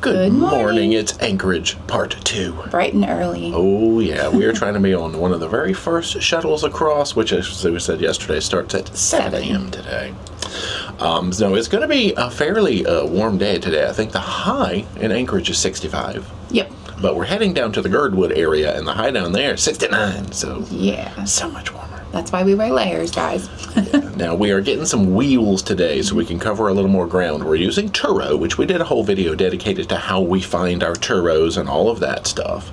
Good morning. It's Anchorage Part 2. Bright and early. Oh, yeah. We are trying to be on one of the very first shuttles across, which, as we said yesterday, starts at 7 a.m. today. So it's going to be a fairly warm day today. I think the high in Anchorage is 65. Yep. But we're heading down to the Girdwood area, and the high down there is 69. So, yeah. So much warmer. That's why we wear layers, guys. Yeah. Now, we are getting some wheels today so we can cover a little more ground. We're using Turo, which we did a whole video dedicated to how we find our Turos and all of that stuff.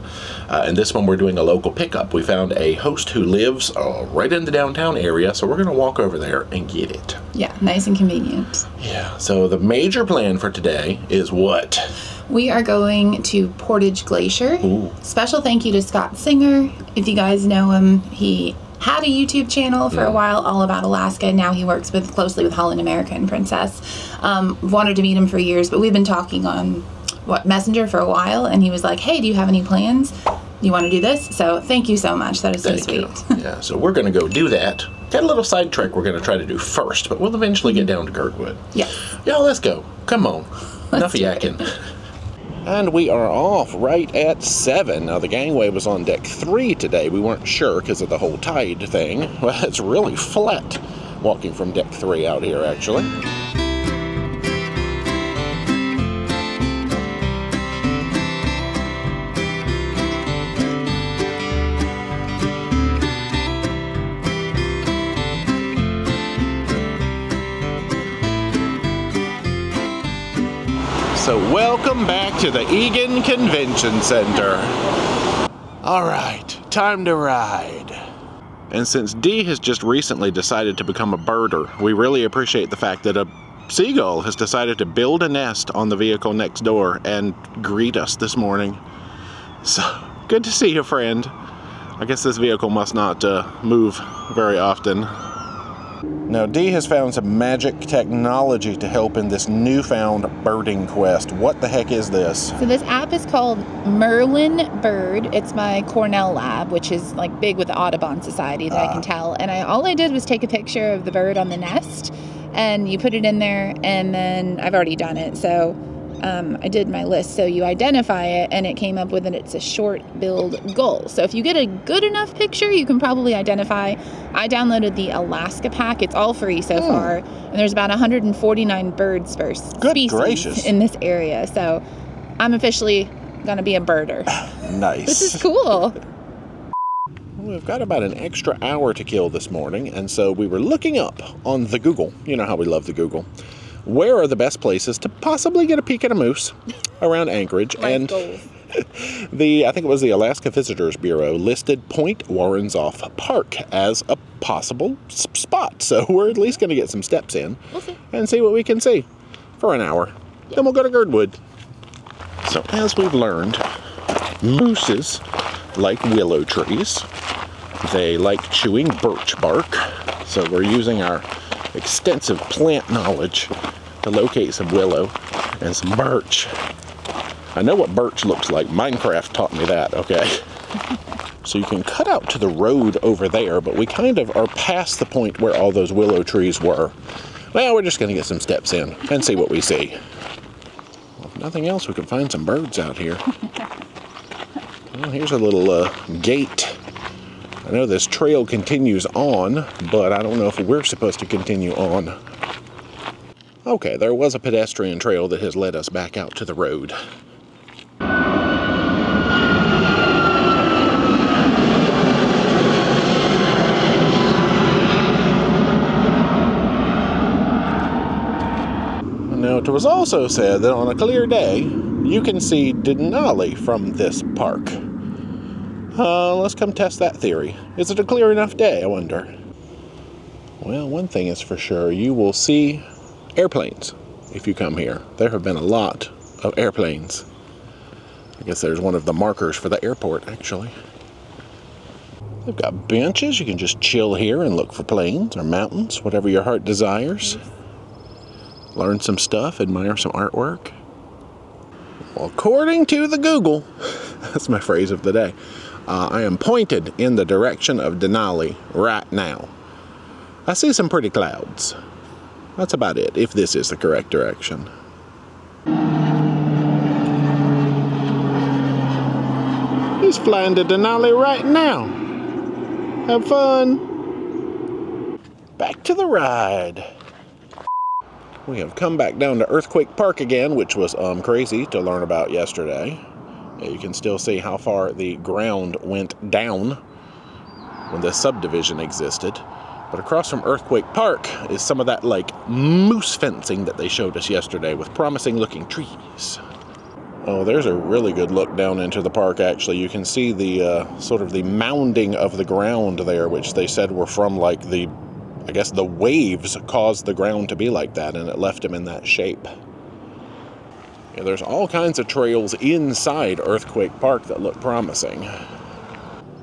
And this one, we're doing a local pickup. We found a host who lives right in the downtown area, so we're going to walk over there and get it. Yeah, nice and convenient. Yeah, so the major plan for today is what? We are going to Portage Glacier. Ooh. Special thank you to Scott Singer. If you guys know him, he had a YouTube channel for a while all about Alaska. Now he works closely with Holland American Princess. Wanted to meet him for years, but we've been talking on Messenger for a while, and he was like, hey, do you have any plans? You want to do this? So thank you so much. That is so sweet. Yeah, so we're going to go do that. Got a little side trek we're going to try to do first, but we'll eventually get down to Girdwood. Yeah. Yeah, let's go. Come on. Enough yakking. And we are off right at 7. Now, the gangway was on deck 3 today. We weren't sure because of the whole tide thing. Well, it's really flat walking from deck 3 out here, actually. So welcome back to the Eagan Convention Center. All right, time to ride. And since Dee has just recently decided to become a birder, we really appreciate the fact that a seagull has decided to build a nest on the vehicle next door and greet us this morning. So, good to see you, friend. I guess this vehicle must not move very often. Now, Dee has found some magic technology to help in this newfound birding quest. What the heck is this? So this app is called Merlin Bird. It's my Cornell lab, which is like big with the Audubon Society that I can tell. And all I did was take a picture of the bird on the nest, and you put it in there, and then I've already done it. So I did my list. So you identify it, and it came up with it's a short-billed gull. So if you get a good enough picture, you can probably identify. I downloaded the Alaska pack. It's all free so far, and there's about 149 bird species in this area. So I'm officially gonna be a birder. Nice. This is cool. We've got about an extra hour to kill this morning, and so we were looking up on the Google. You know how we love the Google. Where are the best places to possibly get a peek at a moose around Anchorage? And I think it was the Alaska Visitors Bureau listed Point Warrenzoff Park as a possible spot. So we're at least going to get some steps in and see what we can see for an hour. Then we'll go to Girdwood. So as we've learned, mooses like willow trees. They like chewing birch bark. So we're using our extensive plant knowledge to locate some willow and some birch. I know what birch looks like. Minecraft taught me that, okay? So you can cut out to the road over there, but we kind of are past the point where all those willow trees were. Well, we're just going to get some steps in and see what we see. Well, if nothing else, we can find some birds out here. Well, here's a little gate. I know this trail continues on, but I don't know if we're supposed to continue on. Okay, there was a pedestrian trail that has led us back out to the road. Now, it was also said that on a clear day, you can see Denali from this park. Let's come test that theory. Is it a clear enough day, I wonder? Well, one thing is for sure, you will see airplanes if you come here. There have been a lot of airplanes. I guess there's one of the markers for the airport, actually. They've got benches. You can just chill here and look for planes or mountains, whatever your heart desires. Learn some stuff, admire some artwork. Well, according to the Google, that's my phrase of the day, I am pointed in the direction of Denali right now. I see some pretty clouds. That's about it, if this is the correct direction. She's flying to Denali right now. Have fun. Back to the ride. We have come back down to Earthquake Park again, which was crazy to learn about yesterday. You can still see how far the ground went down when the subdivision existed. But across from Earthquake Park is some of that like moose fencing that they showed us yesterday with promising looking trees. Oh, there's a really good look down into the park actually. You can see the sort of the mounding of the ground there, which they said were from like the, I guess the waves caused the ground to be like that and it left them in that shape. Yeah, there's all kinds of trails inside Earthquake Park that look promising.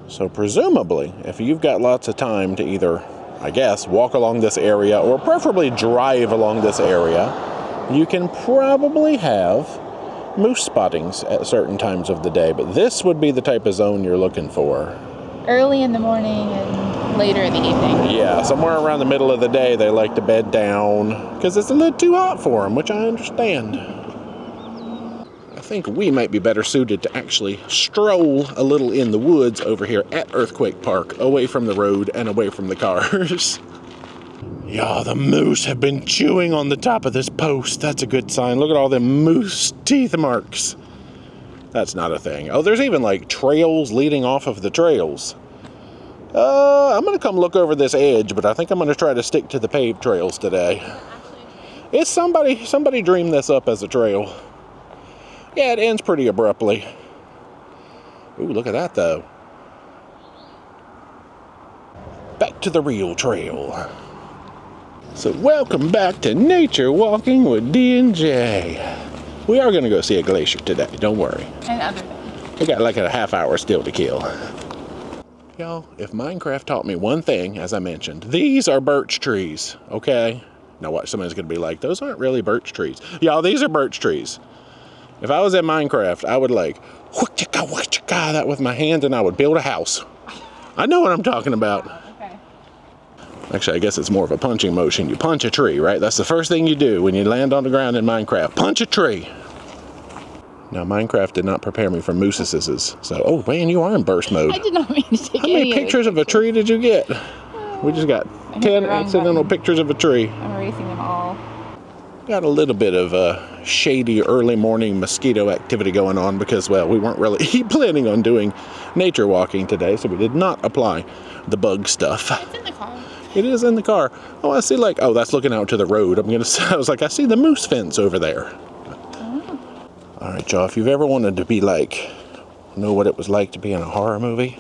So presumably, if you've got lots of time to either, I guess, walk along this area or preferably drive along this area, you can probably have moose spottings at certain times of the day. But this would be the type of zone you're looking for. Early in the morning and later in the evening. Yeah, somewhere around the middle of the day they like to bed down because it's a little too hot for them, which I understand. I think we might be better suited to actually stroll a little in the woods over here at Earthquake Park, away from the road and away from the cars. Yeah, the moose have been chewing on the top of this post. That's a good sign. Look at all them moose teeth marks. That's not a thing. Oh, there's even like trails leading off of the trails. I'm gonna come look over this edge, but I think I'm gonna try to stick to the paved trails today. It's somebody dreamed this up as a trail. Yeah, it ends pretty abruptly. Ooh, look at that though. Back to the real trail. So welcome back to Nature Walking with D&J. We are gonna go see a glacier today, don't worry. And other things. We got like a half hour still to kill. Y'all, if Minecraft taught me one thing, as I mentioned, these are birch trees, okay? Now what, somebody's gonna be like, those aren't really birch trees. Y'all, these are birch trees. If I was in Minecraft, I would like, whook-chicka, that with my hands and I would build a house. I know what I'm talking about. Okay. Actually, I guess it's more of a punching motion. You punch a tree, right? That's the first thing you do when you land on the ground in Minecraft. Punch a tree. Now, Minecraft did not prepare me for mooses. So, oh man, you are in burst mode. I did not mean to take How many pictures of a tree did you get? We just got 10 accidental pictures of a tree. I'm erasing them all. Got a little bit of shady early morning mosquito activity going on because, well, we weren't really planning on doing nature walking today, so we did not apply the bug stuff. It's in the car. It is in the car. Oh, I see like, oh, that's looking out to the road. I was like, I see the moose fence over there. All right, y'all, if you've ever wanted to be like, know what it was like to be in a horror movie,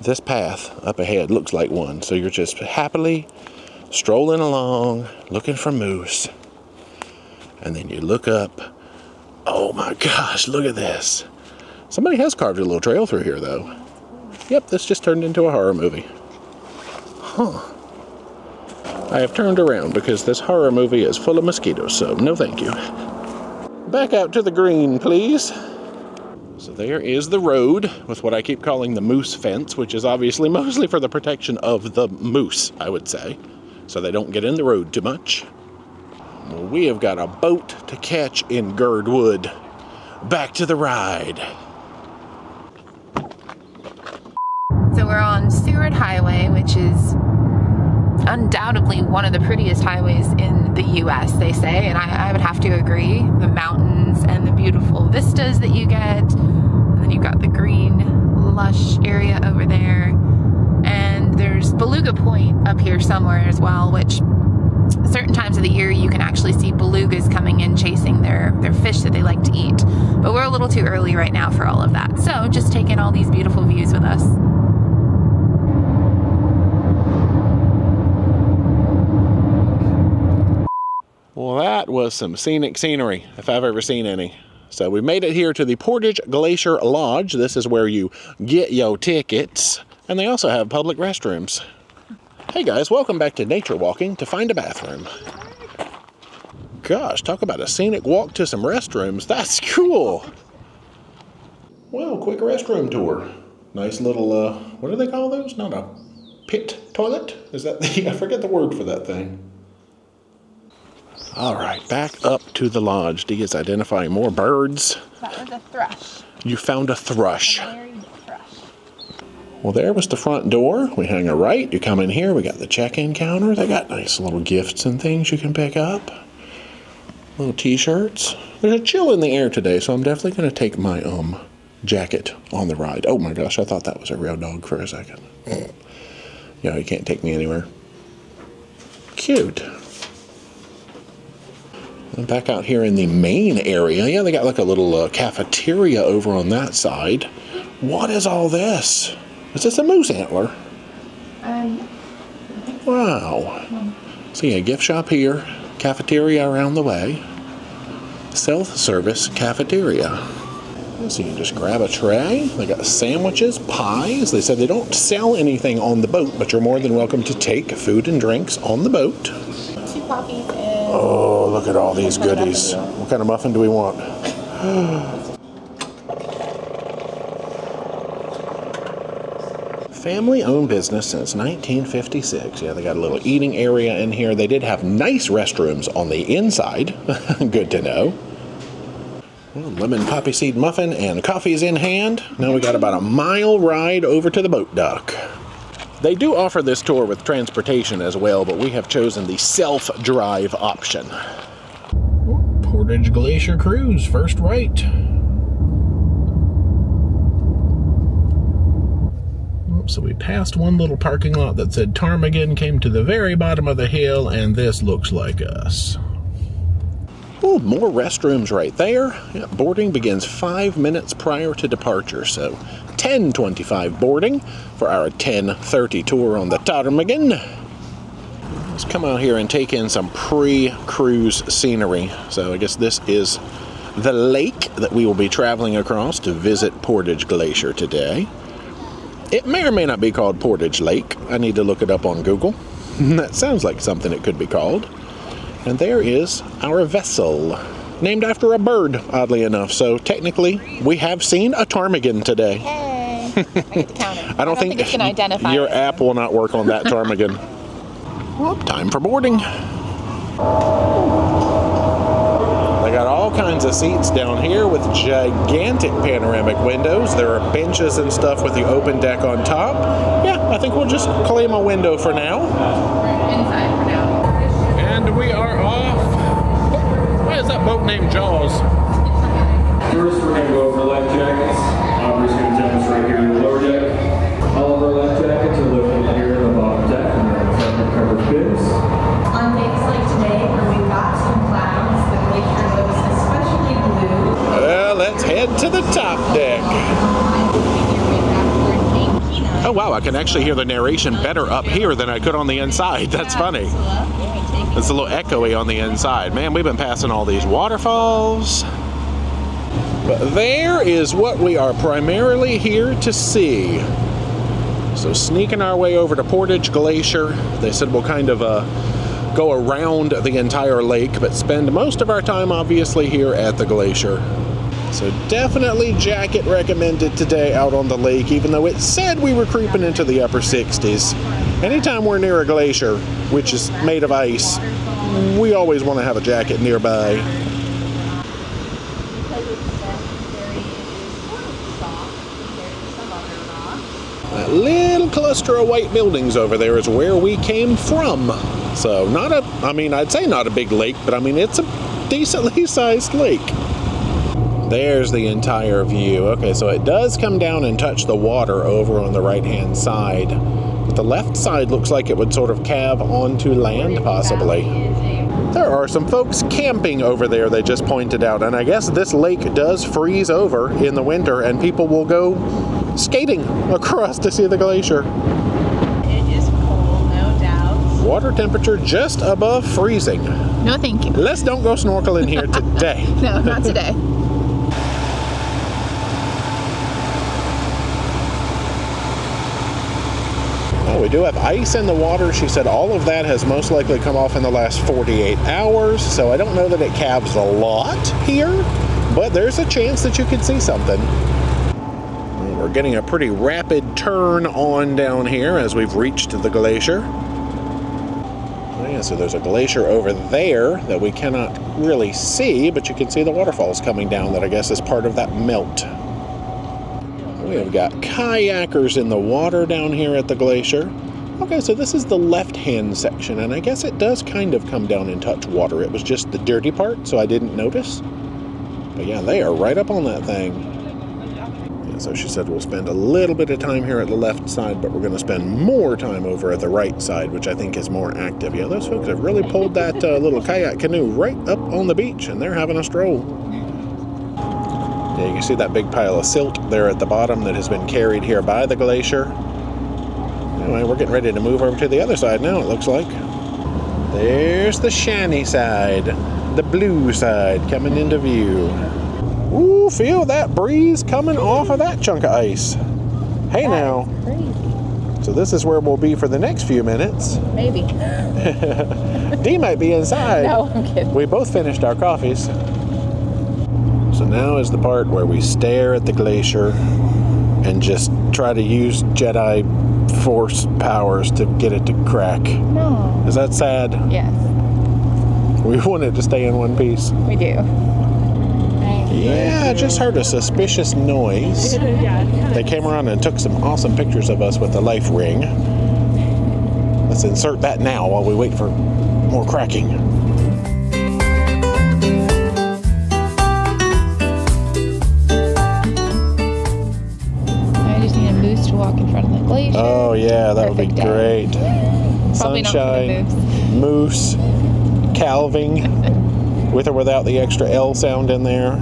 this path up ahead looks like one. So you're just happily strolling along, looking for moose. And then you look up. Oh my gosh, look at this. Somebody has carved a little trail through here, though. Yep, this just turned into a horror movie. Huh. I have turned around because this horror movie is full of mosquitoes, so no thank you. Back out to the green, please. So there is the road with what I keep calling the moose fence, which is obviously mostly for the protection of the moose, I would say, so they don't get in the road too much. Well, we have got a boat to catch in Girdwood. Back to the ride. So we're on Seward Highway, which is undoubtedly one of the prettiest highways in the US, they say, and I would have to agree. The mountains and the beautiful vistas that you get, and then you've got the green, lush area over there, and there's Beluga Point up here somewhere as well, which certain times of the year you can actually see belugas coming in chasing their fish that they like to eat. But we're a little too early right now for all of that, so just taking all these beautiful views with us. Well, that was some scenic scenery, if I've ever seen any. So we made it here to the Portage Glacier Lodge. This is where you get your tickets. And they also have public restrooms. Hey guys, welcome back to Nature Walking to find a bathroom. Gosh, talk about a scenic walk to some restrooms. That's cool. Well, quick restroom tour. Nice little, what do they call those? Not a pit toilet? Is that the, I forget the word for that thing. All right, back up to the lodge. Dee is identifying more birds. That was a thrush. You found a thrush. Well, there was the front door. We hang a right. You come in here. We got the check-in counter. They got nice little gifts and things you can pick up. Little t-shirts. There's a chill in the air today, so I'm definitely going to take my jacket on the ride. Oh my gosh, I thought that was a real dog for a second. Yeah, you can't take me anywhere. Cute. And back out here in the main area, yeah, they got like a little cafeteria over on that side. What is all this? Is this a moose antler? Wow. So yeah, gift shop here, cafeteria around the way. Self-service cafeteria. So you can just grab a tray. They got sandwiches, pies. They said they don't sell anything on the boat, but you're more than welcome to take food and drinks on the boat. 2 coffees and... Oh, look at all these goodies. What kind of muffin do we want? Family-owned business since 1956. Yeah, they got a little eating area in here. They did have nice restrooms on the inside. Good to know. Well, lemon poppy seed muffin and coffee's in hand. Now we got about a mile ride over to the boat dock. They do offer this tour with transportation as well, but we have chosen the self-drive option. Portage Glacier Cruise, first right. So we passed one little parking lot that said Ptarmigan, came to the very bottom of the hill, and this looks like us. Oh, more restrooms right there. Yeah, boarding begins 5 minutes prior to departure, so 10:25 boarding for our 10:30 tour on the Ptarmigan. Let's come out here and take in some pre-cruise scenery. So I guess this is the lake that we will be traveling across to visit Portage Glacier today. It may or may not be called Portage Lake. I need to look it up on Google. That sounds like something it could be called. And there is our vessel, named after a bird, oddly enough. So technically, we have seen a ptarmigan today. Hey, I get to count it. I don't think it's going to identify your it. app will not work on that ptarmigan. Well, time for boarding. They got all kinds of seats down here with gigantic panoramic windows. There are benches and stuff with the open deck on top. Yeah, I think we'll just claim a window for now. We're inside for now. And we are off. Why is that boat named Jaws? First, we're going to go over life jackets. Aubrey's going to demonstrate here in the lower deck. All of our life jackets are located here in the bottom deck, and they're covered bibs. On days like today, when we've got some clouds, the glacier looks especially blue. Well, let's head to the top deck. Oh wow, I can actually hear the narration better up here than I could on the inside. That's funny. It's a little echoey on the inside. Man, we've been passing all these waterfalls. But there is what we are primarily here to see. So sneaking our way over to Portage Glacier. They said we'll kind of go around the entire lake, but spend most of our time obviously here at the glacier. So definitely jacket recommended today out on the lake, even though it said we were creeping into the upper 60s. Anytime we're near a glacier, which is made of ice, we always want to have a jacket nearby. That little cluster of white buildings over there is where we came from. So not a, I mean, I'd say not a big lake, but I mean, it's a decently sized lake. There's the entire view. Okay, so it does come down and touch the water over on the right-hand side. But the left side looks like it would sort of calve onto land, possibly. There are some folks camping over there, they just pointed out. And I guess this lake does freeze over in the winter, and people will go skating across to see the glacier. It is cold, no doubt. Water temperature just above freezing. No, thank you. Let's don't go snorkeling here today. No, not today. We do have ice in the water. She said all of that has most likely come off in the last 48 hours, so I don't know that it calves a lot here, but there's a chance that you could see something. We're getting a pretty rapid turn on down here as we've reached the glacier. Oh yeah, so there's a glacier over there that we cannot really see, but you can see the waterfalls coming down that I guess is part of that melt. We have got kayakers in the water down here at the glacier. Okay, so this is the left-hand section, and I guess it does kind of come down and touch water. It was just the dirty part, so I didn't notice. But yeah, they are right up on that thing. Yeah, so she said we'll spend a little bit of time here at the left side, but we're going to spend more time over at the right side, which I think is more active. Yeah, those folks have really pulled that little kayak canoe right up on the beach, and they're having a stroll. Yeah, you can see that big pile of silt there at the bottom that has been carried here by the glacier. Anyway, we're getting ready to move over to the other side now, it looks like. There's the shiny side, the blue side coming into view. Ooh, feel that breeze coming off of that chunk of ice. Hey now. Crazy. So this is where we'll be for the next few minutes. Maybe. Dee might be inside. No, I'm kidding. We both finished our coffees. So now is the part where we stare at the glacier and just try to use Jedi Force powers to get it to crack. No. Is that sad? Yes, We want it to stay in one piece. we do. Yeah, I just heard a suspicious noise. They came around and took some awesome pictures of us with the life ring. Let's insert that now while we wait for more cracking. I just need a moose to walk in front of the glacier. Oh yeah, that would be Perfect day. great. Probably not for the Sunshine, moose, calving, with or without the extra L sound in there.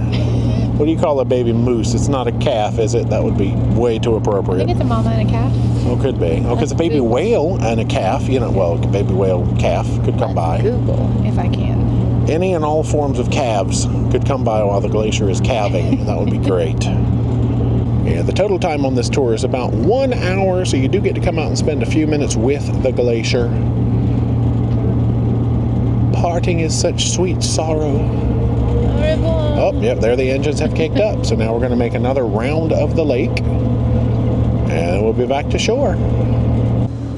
What do you call a baby moose? It's not a calf, is it? That would be way too I appropriate. think it's a mama and a calf. Oh, could be. Oh, because a baby whale and a calf, you know, well, a baby whale calf could come by. Google, if I can. Any and all forms of calves could come by while the glacier is calving, and that would be great. Yeah, the total time on this tour is about 1 hour, so you do get to come out and spend a few minutes with the glacier. Parting is such sweet sorrow. Oh, yep, there the engines have kicked up, so now we're going to make another round of the lake, and we'll be back to shore.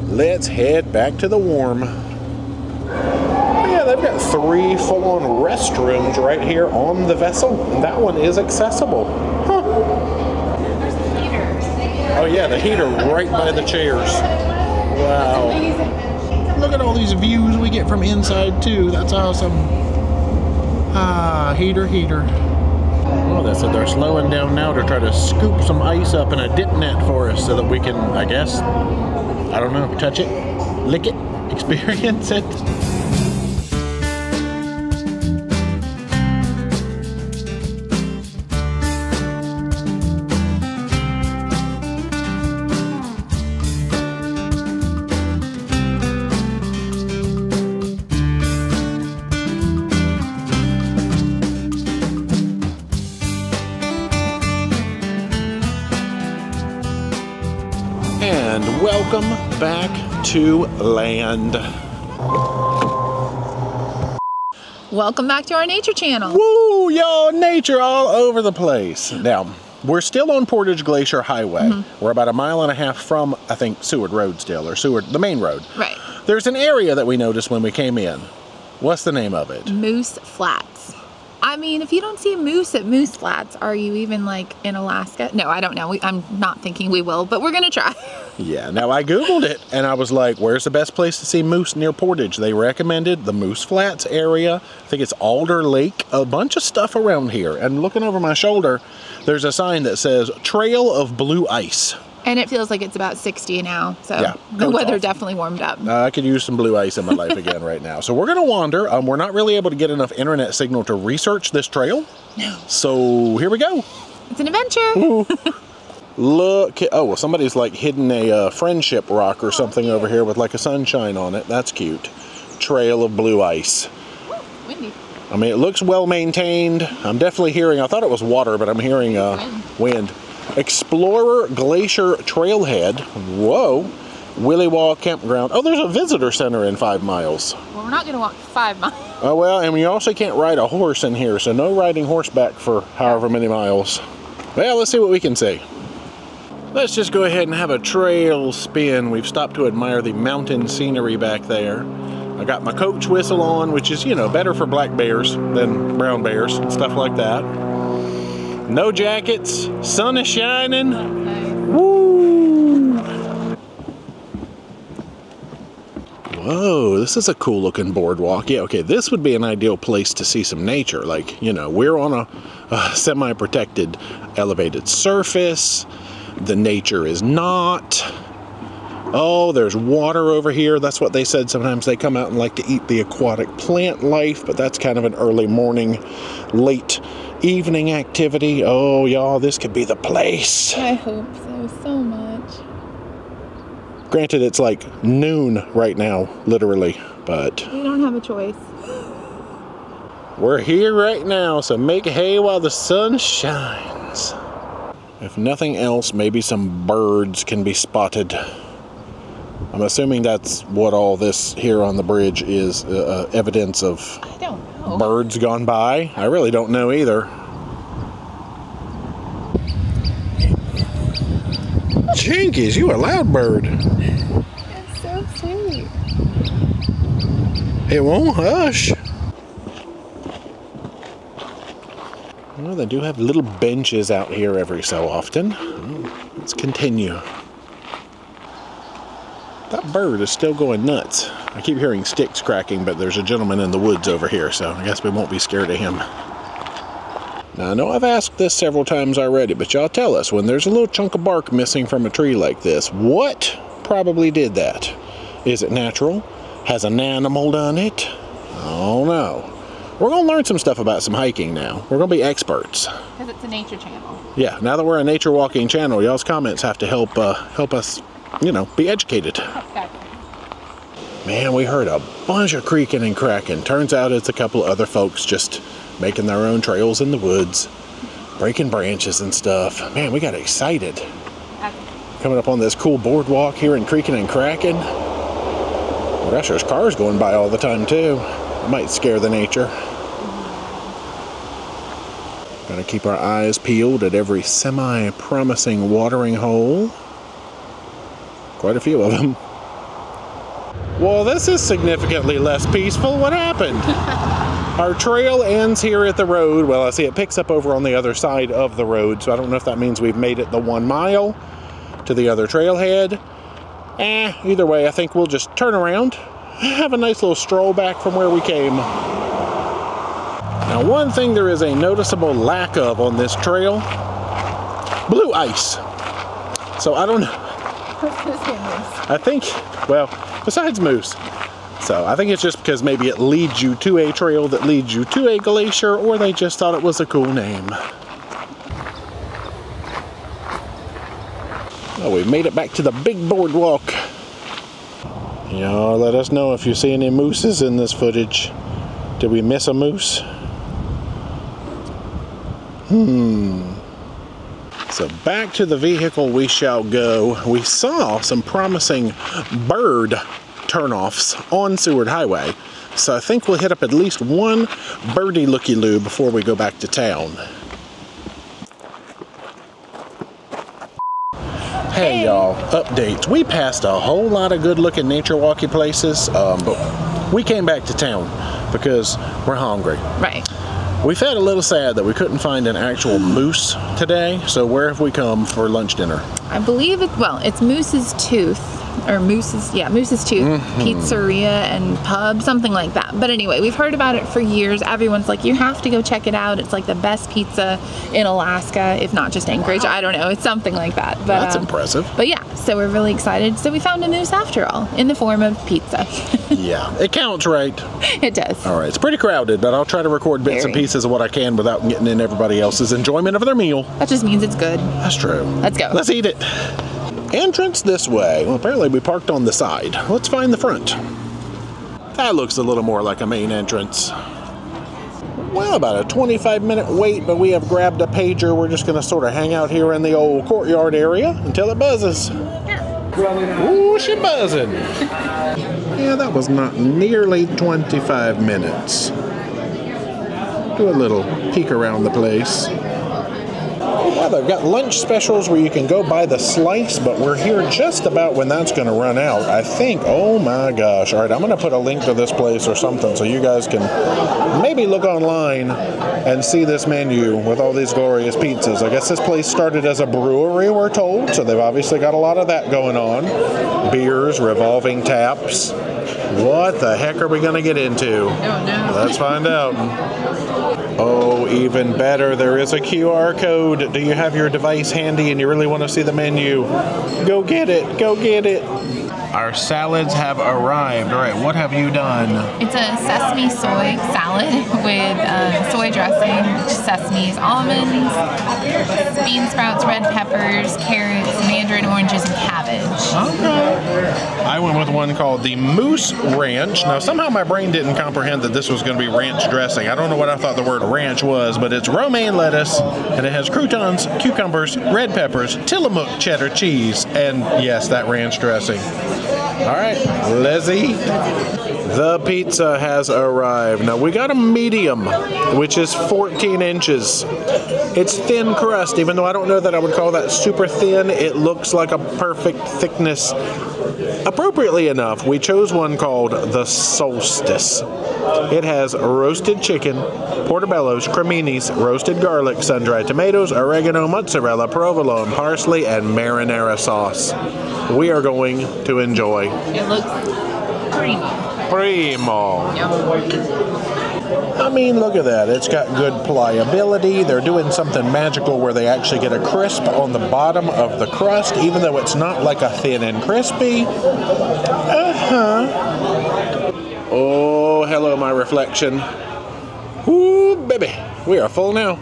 Let's head back to the warm. Yeah, they've got 3 full-on restrooms right here on the vessel, and that one is accessible. Huh. Oh yeah, the heater right by the chairs. Wow. Look at all these views we get from inside too. That's awesome. Ah, heater. Oh, they said they're slowing down now to try to scoop some ice up in a dip net for us so that we can, I guess, I don't know, touch it, lick it, experience it. And welcome back to land. Welcome back to our nature channel. Woo, y'all, nature all over the place. Now, we're still on Portage Glacier Highway. We're about 1.5 miles from, I think, Seward Road still, or Seward, the main road. Right. There's an area that we noticed when we came in. What's the name of it? Moose Flats. I mean, if you don't see moose at Moose Flats, are you even like in Alaska? No, I don't know. I'm not thinking we will, but we're going to try. Yeah, now I Googled it and I was like, where's the best place to see moose near Portage? They recommended the Moose Flats area. I think it's Alder Lake, a bunch of stuff around here. And looking over my shoulder, there's a sign that says Trail of Blue Ice. And it feels like it's about 60 now, so Yeah, the coats weather off. definitely warmed up. I could use some blue ice in my life again right now. So we're going to wander. We're not really able to get enough internet signal to research this trail. No. So here we go. It's an adventure. Look, oh, well, somebody's like hidden a friendship rock or something over here with like a sunshine on it. That's cute. Trail of blue ice. Windy. I mean, it looks well maintained. I'm definitely hearing, I thought it was water, but I'm hearing wind. Explorer Glacier Trailhead. Whoa. Willie Wall Campground. Oh, there's a visitor center in 5 miles. Well, we're not going to walk 5 miles. Oh, well, and you also can't ride a horse in here, so no riding horseback for however many miles. Well, let's see what we can see. Let's just go ahead and have a trail spin. We've stopped to admire the mountain scenery back there. I got my coach whistle on, which is, you know, better for black bears than brown bears and stuff like that. No jackets, sun is shining. Woo! Whoa, this is a cool looking boardwalk. Yeah, okay, this would be an ideal place to see some nature. Like, you know, we're on a semi-protected elevated surface. The nature is not. Oh, there's water over here. That's what they said. Sometimes they come out and like to eat the aquatic plant life, but that's kind of an early morning, late evening activity. Oh, y'all, this could be the place. I hope so much. Granted, it's like noon right now, literally, but We don't have a choice. we're here right now, so make hay while the sun shines. If nothing else, maybe some birds can be spotted. I'm assuming that's what all this here on the bridge is, evidence of I don't know. birds gone by. I really don't know either. Jinkies, you a loud bird. It's so sweet. It won't hush. Well, they do have little benches out here every so often. Let's continue. That bird is still going nuts. I keep hearing sticks cracking, but there's a gentleman in the woods over here, so I guess we won't be scared of him. Now, I know I've asked this several times already, but y'all tell us, when there's a little chunk of bark missing from a tree like this, what probably did that? Is it natural? Has an animal done it? Oh no. We're going to learn some stuff about some hiking now. We're going to be experts. Because it's a nature channel. Yeah, now that we're a nature walking channel, y'all's comments have to help us, you know, be educated. Man, we heard a bunch of creaking and cracking. Turns out it's a couple other folks just making their own trails in the woods, breaking branches and stuff. Man, we got excited. Coming up on this cool boardwalk here and creaking and cracking. Oh gosh, there's cars going by all the time too. It might scare the nature. Gotta keep our eyes peeled at every semi-promising watering hole. Quite a few of them. Well, this is significantly less peaceful. What happened? Our trail ends here at the road. Well, I see it picks up over on the other side of the road, so I don't know if that means we've made it the 1 mile to the other trailhead. Either way, I think we'll just turn around, have a nice little stroll back from where we came. Now, one thing there is a noticeable lack of on this trail, blue ice. So I don't know. I think, well, besides moose. So I think it's just because maybe it leads you to a trail that leads you to a glacier, or they just thought it was a cool name. Oh, we made it back to the big boardwalk. Y'all let us know if you see any mooses in this footage. Did we miss a moose? So back to the vehicle we shall go. We saw some promising bird turnoffs on Seward Highway. So I think we'll hit up at least one birdie looky-loo before we go back to town. Hey y'all, updates. We passed a whole lot of good looking nature walking places, but we came back to town because we're hungry. Right. We felt a little sad that we couldn't find an actual moose today, so where have we come for lunch dinner? I believe it's Moose's Tooth, or Moose's Tooth Pizzeria and Pub, something like that. But anyway, we've heard about it for years. Everyone's like, you have to go check it out. It's like the best pizza in Alaska, if not just Anchorage. Wow. I don't know. It's something like that. But that's impressive. But yeah, so we're really excited. So we found a moose after all, in the form of pizza. Yeah, it counts, right? It does. All right, it's pretty crowded, but I'll try to record bits and pieces of what I can without getting in everybody else's enjoyment of their meal. That just means it's good. That's true. Let's go. Let's eat it. Entrance this way. Well, apparently we parked on the side. Let's find the front. That looks a little more like a main entrance. Well, about a 25-minute wait, but we have grabbed a pager. We're just going to sort of hang out here in the old courtyard area until it buzzes. Ooh, she buzzing. Yeah, that was not nearly 25 minutes. Do a little peek around the place. Yeah, they've got lunch specials where you can go buy the slice, but we're here just about when that's going to run out. I think, oh my gosh. All right, I'm going to put a link to this place or something so you guys can maybe look online and see this menu with all these glorious pizzas. I guess this place started as a brewery, we're told, so they've obviously got a lot of that going on. Beers, revolving taps. What the heck are we going to get into? Oh, no. Let's find out. Oh, even better, there is a QR code. Do you have your device handy and you really want to see the menu? Go get it. Go get it. Our salads have arrived. All right, what have you done? It's a sesame soy salad with soy dressing, sesames, almonds, bean sprouts, red peppers, carrots, mandarin oranges, and cabbage. Okay. I went with one called the Moose Ranch. Now, somehow my brain didn't comprehend that this was going to be ranch dressing. I don't know what I thought the word ranch was, but it's romaine lettuce, and it has croutons, cucumbers, red peppers, Tillamook cheddar cheese, and yes, that ranch dressing. All right, let's eat. The pizza has arrived. Now, we got a medium, which is 14 inches. It's thin crust, even though I don't know that I would call that super thin. It looks like a perfect thickness. Appropriately enough, we chose one called the Solstice. It has roasted chicken, portobellos, creminis, roasted garlic, sun-dried tomatoes, oregano, mozzarella, provolone, parsley, and marinara sauce. We are going to enjoy. It looks creamy. Primo. Yum. I mean, look at that. It's got good pliability. They're doing something magical where they actually get a crisp on the bottom of the crust, even though it's not like a thin and crispy. Oh, hello, my reflection. Ooh, baby. We are full now.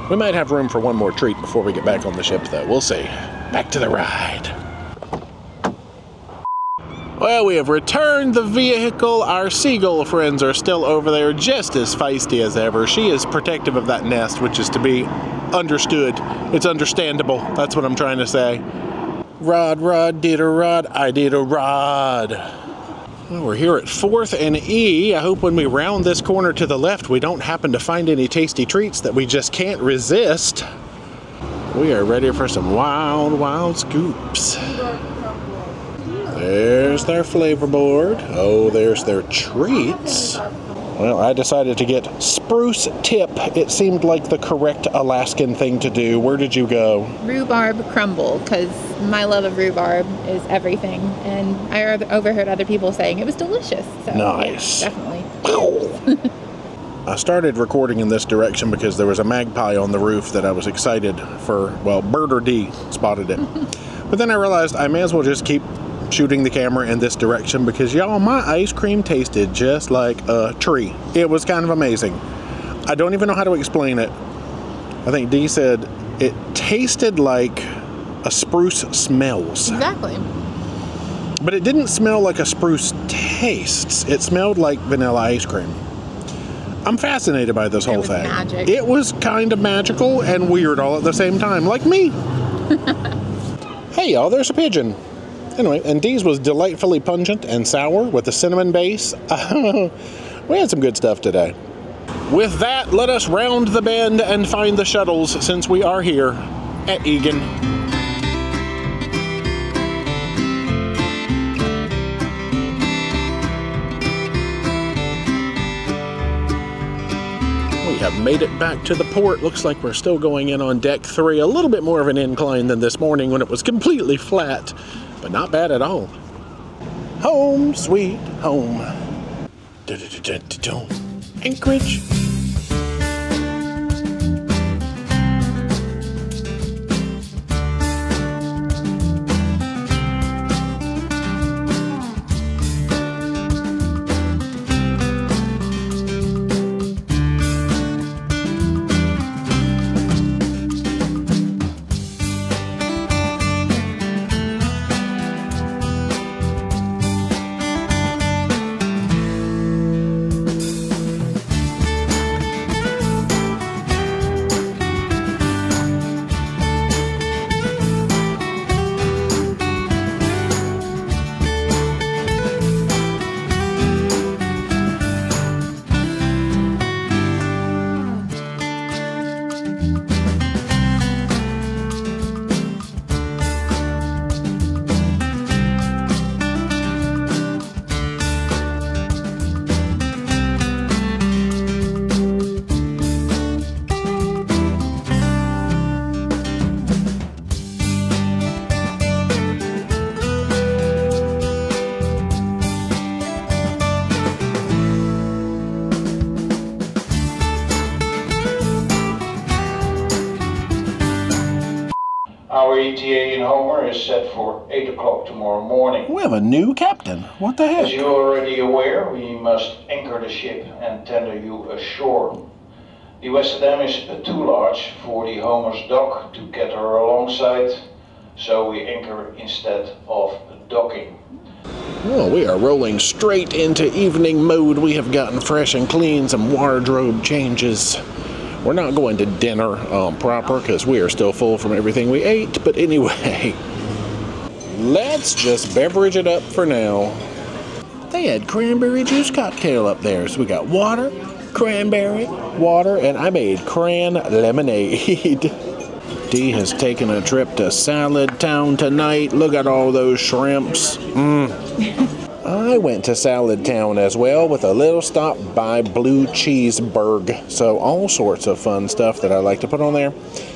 We might have room for one more treat before we get back on the ship, though. We'll see. Back to the ride. Well, we have returned the vehicle. Our seagull friends are still over there, just as feisty as ever. She is protective of that nest, which is to be understood. It's understandable. That's what I'm trying to say. Rod, did a rod, I did a rod. Well, we're here at 4th and E. I hope when we round this corner to the left, we don't happen to find any tasty treats that we just can't resist. We are ready for some wild, wild scoops. There's their flavor board. Oh, there's their treats. Well, I decided to get spruce tip. It seemed like the correct Alaskan thing to do. Where did you go? Rhubarb crumble, because my love of rhubarb is everything. And I overheard other people saying it was delicious. So, Nice. Yeah, definitely. I started recording in this direction because there was a magpie on the roof that I was excited for. Well, Birder D spotted it. But then I realized I may as well just keep shooting the camera in this direction because, y'all, my ice cream tasted just like a tree. It was kind of amazing. I don't even know how to explain it. I think Dee said it tasted like a spruce smells. Exactly. But it didn't smell like a spruce tastes. It smelled like vanilla ice cream. I'm fascinated by this whole was thing. magic. It was kind of magical and weird all at the same time, like me. Hey, y'all, there's a pigeon. Anyway, and Dee's was delightfully pungent and sour with a cinnamon base. We had some good stuff today. With that, let us round the bend and find the shuttles since we are here at Egan. We have made it back to the port. Looks like we're still going in on deck 3. A little bit more of an incline than this morning when it was completely flat. But not bad at all. Home, sweet home. Anchorage. ETA in Homer is set for 8 o'clock tomorrow morning. We have a new captain. What the As heck? you're already aware, we must anchor the ship and tender you ashore. The West Dam is too large for the Homer's dock to cater alongside, so we anchor instead of docking. Well, we are rolling straight into evening mode. We have gotten fresh and clean, some wardrobe changes. We're not going to dinner proper because we are still full from everything we ate. But anyway, let's just beverage it up for now. They had cranberry juice cocktail up there. So we got water, cranberry, water, and I made cran lemonade. Dee has taken a trip to Salad Town tonight. Look at all those shrimps. I went to Salad Town as well with a little stop by Blue Cheeseburg. So all sorts of fun stuff that I like to put on there.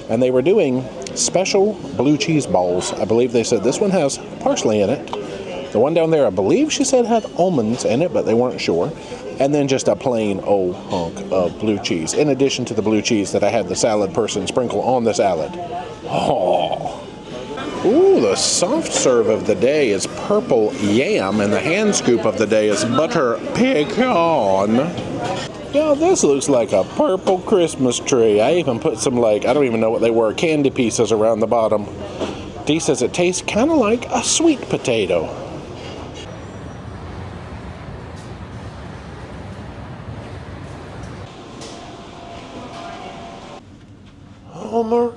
And they were doing special blue cheese balls. I believe they said this one has parsley in it. The one down there, I believe she said had almonds in it, but they weren't sure. And then just a plain old hunk of blue cheese, in addition to the blue cheese that I had the salad person sprinkle on the salad. Oh. Ooh, the soft serve of the day is purple yam, and the hand scoop of the day is butter pecan. Yeah, this looks like a purple Christmas tree. I even put some, I don't even know what they were, candy pieces around the bottom. Dee says it tastes kind of like a sweet potato. Homer.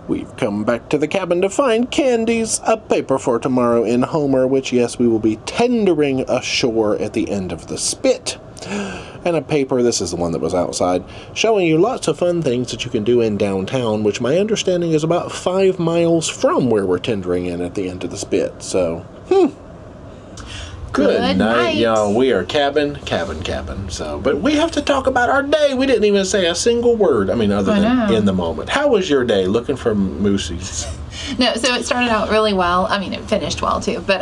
We've come back to the cabin to find candies, a paper for tomorrow in Homer, which, yes, we will be tendering ashore at the end of the spit. And a paper, this is the one that was outside, showing you lots of fun things that you can do in downtown, which my understanding is about 5 miles from where we're tendering in at the end of the spit. So, Good night, y'all. We are cabin. So, but we have to talk about our day. We didn't even say a single word. I mean, other than in the moment. How was your day looking for moosies? No, so it started out really well. I mean, it finished well too. But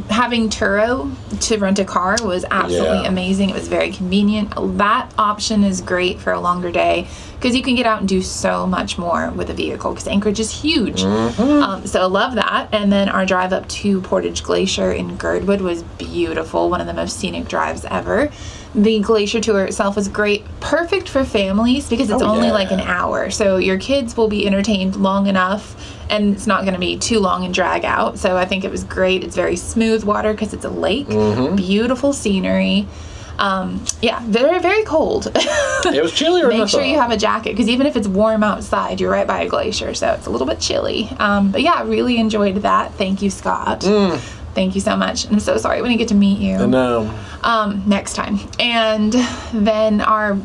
having Turo to rent a car was absolutely amazing. It was very convenient. That option is great for a longer day because you can get out and do so much more with a vehicle because Anchorage is huge. So I love that. And then our drive up to Portage Glacier in Girdwood was beautiful. One of the most scenic drives ever. The glacier tour itself was great. Perfect for families because it's only like an hour. So your kids will be entertained long enough and it's not going to be too long and drag out. So I think it was great. It's very smooth water because it's a lake. Beautiful scenery. Yeah, very, very cold. It was chillier. Make sure you have a jacket because even if it's warm outside, you're right by a glacier. So it's a little bit chilly. But yeah, I really enjoyed that. Thank you, Scott. Thank you so much. I'm so sorry we didn't get to meet you. No. Next time. And then our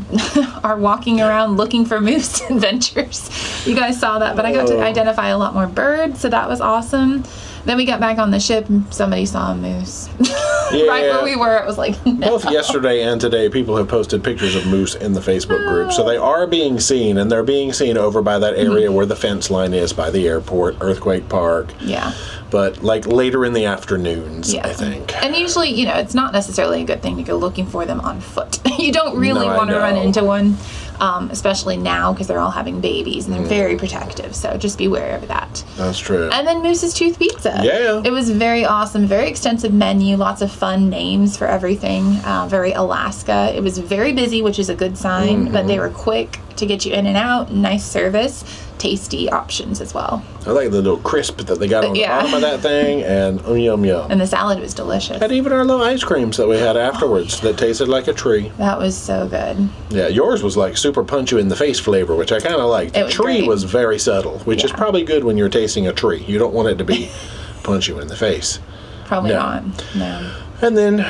walking around looking for moose adventures. You guys saw that, but I got to identify a lot more birds, so that was awesome. Then we got back on the ship and somebody saw a moose. Right where we were, it was like, no. Both yesterday and today, people have posted pictures of moose in the Facebook group. So they are being seen, and they're being seen over by that area where the fence line is by the airport, Earthquake Park. Yeah. But like later in the afternoons, I think. And usually, you know, it's not necessarily a good thing to go looking for them on foot. You don't really want to run into one, especially now because they're all having babies and they're very protective. So just be aware of that. That's true. And then Moose's Tooth Pizza. Yeah. It was very awesome. Very extensive menu. Lots of fun names for everything. Very Alaska. It was very busy, which is a good sign. But they were quick to get you in and out. Nice service. Tasty options as well. I like the little crisp that they got on the bottom of that thing, and yum yum. And the salad was delicious. And even our little ice creams that we had afterwards that tasted like a tree. That was so good. Yeah, yours was like super punch you in the face flavor, which I kind of liked. The tree was very subtle, which is probably good when you're tasting a tree. You don't want it to be punch you in the face. Probably not. No. And then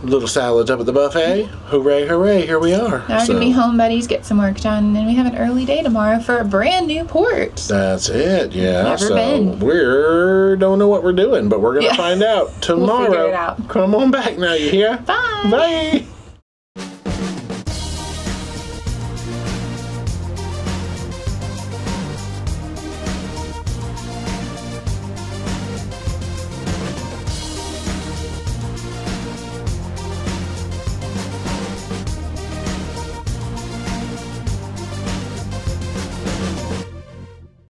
little salads up at the buffet. Hooray, hooray, here we are. Now we're going to be home buddies, get some work done, and we have an early day tomorrow for a brand new port. That's it, yeah. Never been. We don't know what we're doing, but we're going to find out tomorrow. We'll figure it out. Come on back now, you hear? Bye. Bye.